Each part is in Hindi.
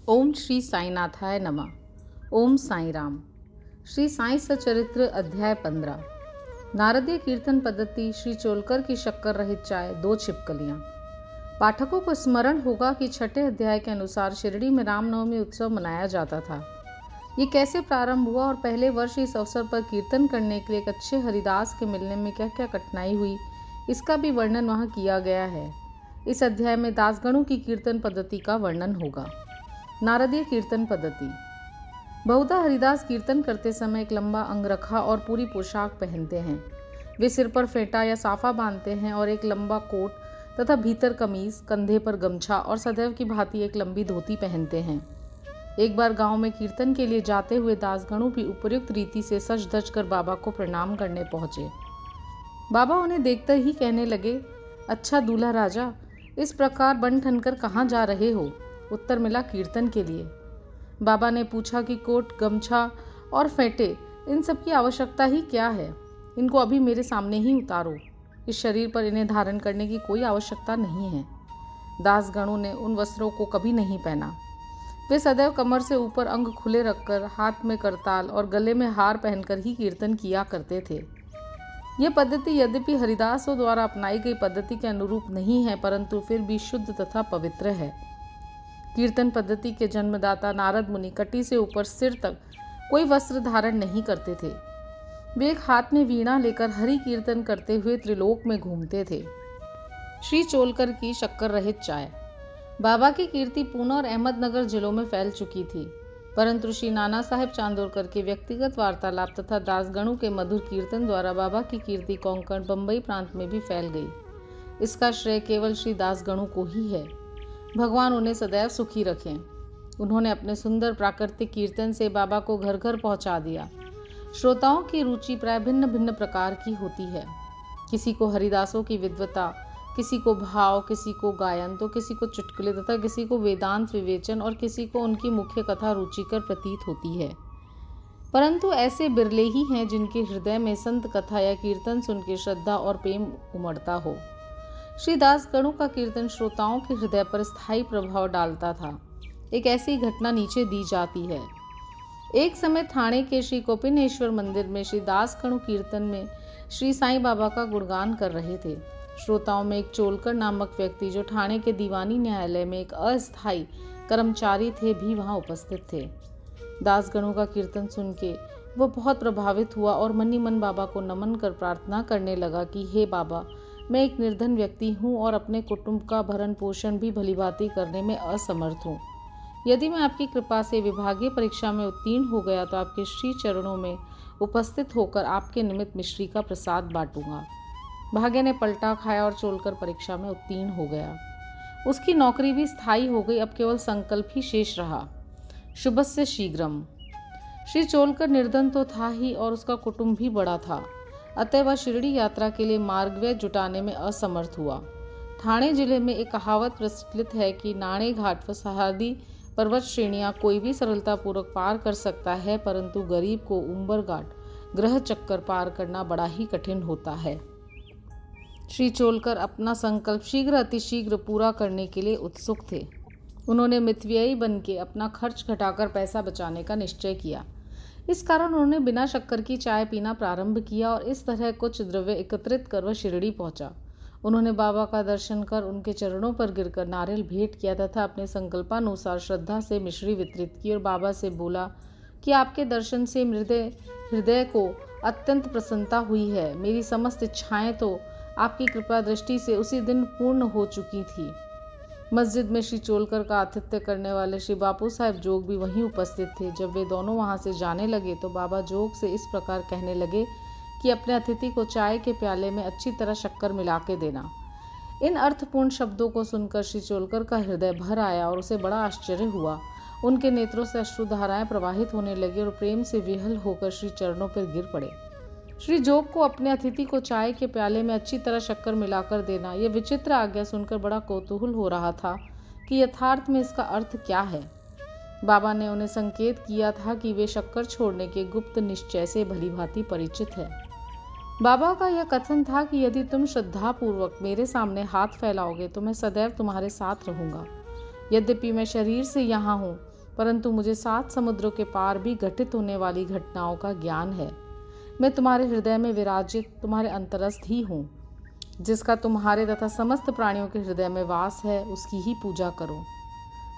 ओम श्री साईनाथाय नमः। ओम साई राम। श्री साई सचरित्र अध्याय 15। नारदीय कीर्तन पद्धति। श्री चोलकर की शक्कर रहित चाय, 2 छिपकलियाँ। पाठकों को स्मरण होगा कि छठे अध्याय के अनुसार शिरडी में रामनवमी उत्सव मनाया जाता था। ये कैसे प्रारंभ हुआ और पहले वर्ष इस अवसर पर कीर्तन करने के लिए एक अच्छे हरिदास के मिलने में क्या क्या कठिनाई हुई, इसका भी वर्णन वहाँ किया गया है। इस अध्याय में दासगणों की कीर्तन पद्धति का वर्णन होगा। नारदीय कीर्तन पद्धति। बहुधा हरिदास कीर्तन करते समय एक लंबा अंगरखा और पूरी पोशाक पहनते हैं। वे सिर पर फेंटा या साफा बांधते हैं और एक लंबा कोट तथा भीतर कमीज, कंधे पर गमछा और सदैव की भांति एक लंबी धोती पहनते हैं। एक बार गांव में कीर्तन के लिए जाते हुए दासगणों भी उपयुक्त रीति से सज धज कर बाबा को प्रणाम करने पहुंचे। बाबा उन्हें देखते ही कहने लगे, अच्छा दूल्हा राजा, इस प्रकार बन ठन कर कहाँ जा रहे हो? उत्तर मिला, कीर्तन के लिए। बाबा ने पूछा कि कोट, गमछा और फेंटे, इन सब की आवश्यकता ही क्या है? इनको अभी मेरे सामने ही उतारो। इस शरीर पर इन्हें धारण करने की कोई आवश्यकता नहीं है। दासगणों ने उन वस्त्रों को कभी नहीं पहना। वे सदैव कमर से ऊपर अंग खुले रखकर, हाथ में करताल और गले में हार पहनकर ही कीर्तन किया करते थे। यह पद्धति यद्यपि हरिदासों द्वारा अपनाई गई पद्धति के अनुरूप नहीं है, परंतु फिर भी शुद्ध तथा पवित्र है। कीर्तन पद्धति के जन्मदाता नारद मुनि कटी से ऊपर सिर तक कोई वस्त्र धारण नहीं करते थे। वे एक हाथ में वीणा लेकर हरि कीर्तन करते हुए त्रिलोक में घूमते थे। श्री चोलकर की शक्कर रहित चाय। बाबा की कीर्ति पूना और अहमदनगर जिलों में फैल चुकी थी, परंतु श्री नाना साहेब चांदोरकर के व्यक्तिगत वार्तालाप तथा दासगणों के मधुर कीर्तन द्वारा बाबा की कीर्ति कोंकण, बंबई प्रांत में भी फैल गई। इसका श्रेय केवल श्री दासगणों को ही है। भगवान उन्हें सदैव सुखी रखें। उन्होंने अपने सुंदर प्राकृतिक कीर्तन से बाबा को घर घर पहुंचा दिया। श्रोताओं की रुचि प्राय भिन्न भिन्न प्रकार की होती है। किसी को हरिदासों की विद्वता, किसी को भाव, किसी को गायन, तो किसी को चुटकुले तथा किसी को वेदांत विवेचन और किसी को उनकी मुख्य कथा रुचिकर प्रतीत होती है। परंतु ऐसे बिरले ही हैं जिनके हृदय में संत कथा या कीर्तन सुनकर श्रद्धा और प्रेम उमड़ता हो। श्री दासगणों का कीर्तन श्रोताओं के हृदय पर स्थायी प्रभाव डालता था। एक ऐसी घटना नीचे दी जाती है। एक समय ठाणे के श्री कोपिनेश्वर मंदिर में श्री दासगणों कीर्तन में श्री साईं बाबा का गुणगान कर रहे थे। श्रोताओं में एक चोलकर नामक व्यक्ति, जो ठाणे के दीवानी न्यायालय में एक अस्थायी कर्मचारी थे, भी वहां उपस्थित थे। दासगणों का कीर्तन सुन के वह बहुत प्रभावित हुआ और मन ही मन बाबा को नमन कर प्रार्थना करने लगा कि हे बाबा, मैं एक निर्धन व्यक्ति हूँ और अपने कुटुंब का भरण पोषण भी भलीभांति करने में असमर्थ हूँ। यदि मैं आपकी कृपा से विभागीय परीक्षा में उत्तीर्ण हो गया तो आपके श्री चरणों में उपस्थित होकर आपके निमित्त मिश्री का प्रसाद बांटूंगा। भाग्य ने पलटा खाया और चोलकर परीक्षा में उत्तीर्ण हो गया। उसकी नौकरी भी स्थायी हो गई। अब केवल संकल्प ही शेष रहा। शुभस्य शीघ्रम। श्री चोलकर निर्धन तो था ही और उसका कुटुंब भी बड़ा था, अतः वह शिरडी यात्रा के लिए मार्गव्यय जुटाने में असमर्थ हुआ। ठाणे जिले में एक कहावत प्रचलित है कि नाणे घाट व सहादी पर्वत श्रेणियां कोई भी सरलतापूर्वक पार कर सकता है, परंतु गरीब को उम्बर घाट, ग्रह चक्कर पार करना बड़ा ही कठिन होता है। श्री चोलकर अपना संकल्प शीघ्र अतिशीघ्र पूरा करने के लिए उत्सुक थे। उन्होंने मितव्ययी बन के अपना खर्च घटाकर पैसा बचाने का निश्चय किया। इस कारण उन्होंने बिना शक्कर की चाय पीना प्रारंभ किया और इस तरह कुछ द्रव्य एकत्रित कर वह शिरडी पहुंचा। उन्होंने बाबा का दर्शन कर उनके चरणों पर गिरकर नारियल भेंट किया तथा अपने संकल्पानुसार श्रद्धा से मिश्री वितरित की और बाबा से बोला कि आपके दर्शन से मेरे हृदय को अत्यंत प्रसन्नता हुई है। मेरी समस्त इच्छाएं तो आपकी कृपा दृष्टि से उसी दिन पूर्ण हो चुकी थी। मस्जिद में श्री चोलकर का आतिथ्य करने वाले श्री बापू साहेब जोग भी वहीं उपस्थित थे। जब वे दोनों वहां से जाने लगे तो बाबा जोग से इस प्रकार कहने लगे कि अपने अतिथि को चाय के प्याले में अच्छी तरह शक्कर मिला के देना। इन अर्थपूर्ण शब्दों को सुनकर श्री चोलकर का हृदय भर आया और उसे बड़ा आश्चर्य हुआ। उनके नेत्रों से अश्रुधाराएं प्रवाहित होने लगी और प्रेम से विह्वल होकर श्री चरणों पर गिर पड़े। श्री जोग को अपने अतिथि को चाय के प्याले में अच्छी तरह शक्कर मिलाकर देना, यह विचित्र आज्ञा सुनकर बड़ा कौतूहल हो रहा था कि यथार्थ में इसका अर्थ क्या है। बाबा ने उन्हें संकेत किया था कि वे शक्कर छोड़ने के गुप्त निश्चय से भलीभांति परिचित है। बाबा का यह कथन था कि यदि तुम श्रद्धापूर्वक मेरे सामने हाथ फैलाओगे तो मैं सदैव तुम्हारे साथ रहूंगा। यद्यपि मैं शरीर से यहाँ हूँ, परंतु मुझे 7 समुद्रों के पार भी घटित होने वाली घटनाओं का ज्ञान है। मैं तुम्हारे हृदय में विराजित तुम्हारे अंतरस्थ ही हूँ। जिसका तुम्हारे तथा समस्त प्राणियों के हृदय में वास है, उसकी ही पूजा करो।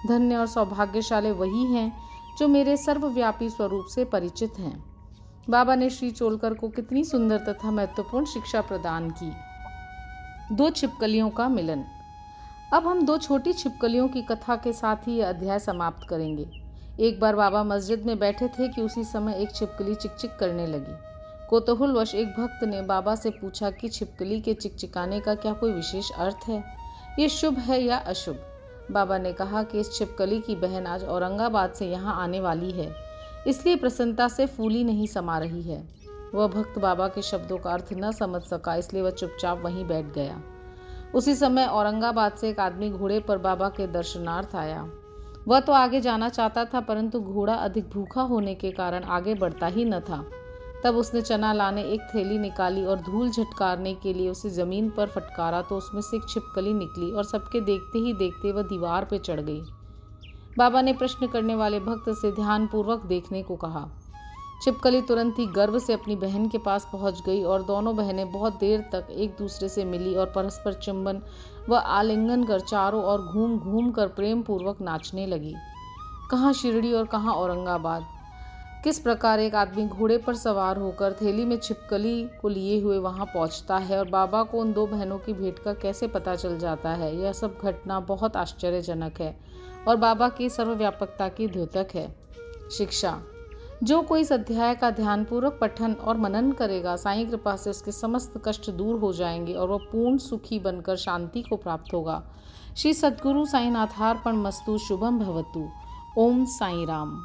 धन्य और सौभाग्यशाली वही हैं जो मेरे सर्वव्यापी स्वरूप से परिचित हैं। बाबा ने श्री चोलकर को कितनी सुंदर तथा महत्वपूर्ण शिक्षा प्रदान की। 2 छिपकलियों का मिलन। अब हम 2 छोटी छिपकलियों की कथा के साथ ही यह अध्याय समाप्त करेंगे। एक बार बाबा मस्जिद में बैठे थे कि उसी समय एक छिपकली चिकचिक करने लगी। कौतूहलवश एक भक्त ने बाबा से पूछा कि छिपकली के चिकचिकाने का क्या कोई विशेष अर्थ है? ये शुभ है या अशुभ? बाबा ने कहा कि इस छिपकली की बहन आज औरंगाबाद से यहाँ आने वाली है, इसलिए प्रसन्नता से फूली नहीं समा रही है। वह भक्त बाबा के शब्दों का अर्थ न समझ सका, इसलिए वह चुपचाप वहीं बैठ गया। उसी समय औरंगाबाद से एक आदमी घोड़े पर बाबा के दर्शनार्थ आया। वह तो आगे जाना चाहता था, परंतु घोड़ा अधिक भूखा होने के कारण आगे बढ़ता ही न था। तब उसने चना लाने एक थैली निकाली और धूल झटकारने के लिए उसे जमीन पर फटकारा तो उसमें से एक छिपकली निकली और सबके देखते ही देखते वह दीवार पर चढ़ गई। बाबा ने प्रश्न करने वाले भक्त से ध्यानपूर्वक देखने को कहा। छिपकली तुरंत ही गर्व से अपनी बहन के पास पहुंच गई और दोनों बहनें बहुत देर तक एक दूसरे से मिली और परस्पर चुंबन व आलिंगन कर चारों ओर घूम घूम कर प्रेम पूर्वक नाचने लगी। कहाँ शिरडी और कहाँ औरंगाबाद। किस प्रकार एक आदमी घोड़े पर सवार होकर थैली में छिपकली को लिए हुए वहां पहुंचता है और बाबा को उन 2 बहनों की भेंट का कैसे पता चल जाता है, यह सब घटना बहुत आश्चर्यजनक है और बाबा की सर्वव्यापकता की द्योतक है। शिक्षा। जो कोई इस अध्याय का ध्यानपूर्वक पठन और मनन करेगा, साईं कृपा से उसके समस्त कष्ट दूर हो जाएंगे और वह पूर्ण सुखी बनकर शांति को प्राप्त होगा। श्री सद्गुरु साईनाथार्पण मस्तु। शुभम भवतु। ओम साई राम।